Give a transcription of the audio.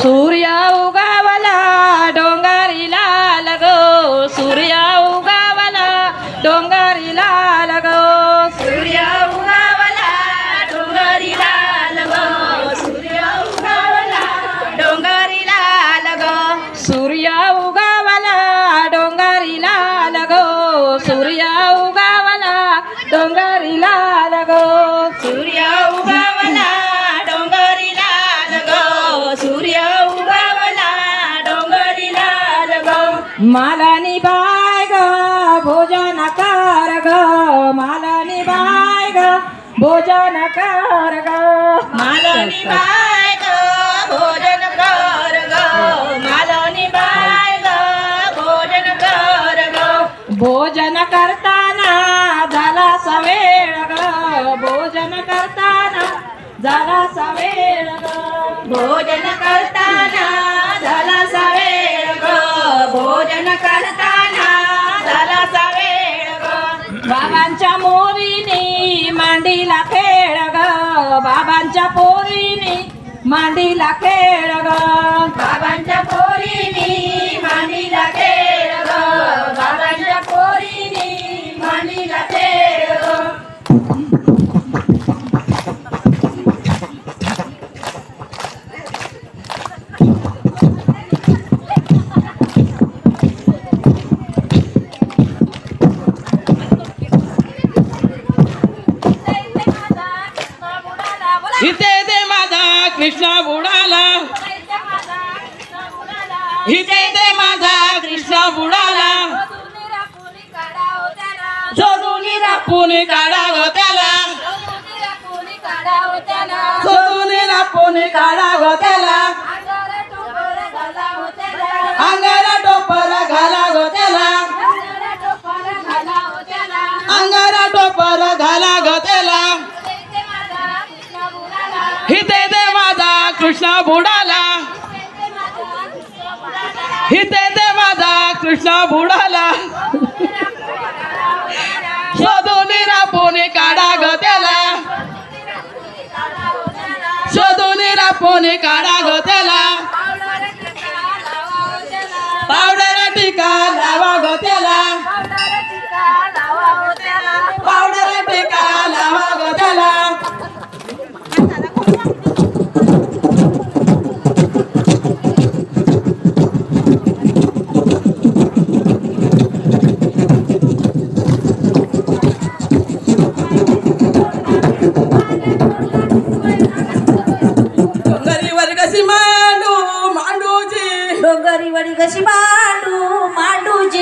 सूर्य उगावला डोंगरी लाल गो सूर्य उगावला डोंगरी लाल गो सूर्य उगावला डोंगरी लाल गो सूर्य उगावला डोंगरी लाल गो सूर्य उगावला डोंगरी लाल गो सूर्य उगावला डोंगरी लाल गो सूर्य उगावला डोंगरी लाल गो सूर्य उगावला डोंगरी लाल गो मालानी बाय ग भोजन कर ग मालानी बाय ग भोजन कर ग मालानी बाय ग भोजन कर ग मालानी बाय ग भोजन कर ग भोजन करताना झाला सवेळ ग भोजन करताना झाला सवेळ ग भोजन करताना झाला सवेळ ग भोजन करताना झाला सवेळ ग बाबांच्या मोरीनी मांडीला खेळ ग बाबांच्या पोरीनी मांडीला खेळ ग बाबांच्या पोरीनी मांडीला खेळ ग बाबांच्या पोरीनी मांडीला खेळ ग इथे ते माझा कृष्ण बुडाला इथे ते माझा कृष्ण बुडाला शोधून रापून काढावं त्याला शोधून रापून काढावं त्याला अंगाला टोपर घालावं त्याला अंगाला टोपर घालावं त्याला इथे ते माझा कृष्ण बुडाला इथे ते माझा कृष्ण बुडाला शोधून रापून काढा ग त्याला शोधून रापून काढा ग त्याला पावडर टिका लावा ग त्याला पावडर टिका लावा ग त्याला डोंगरीवर कशी मांडू मांडूजी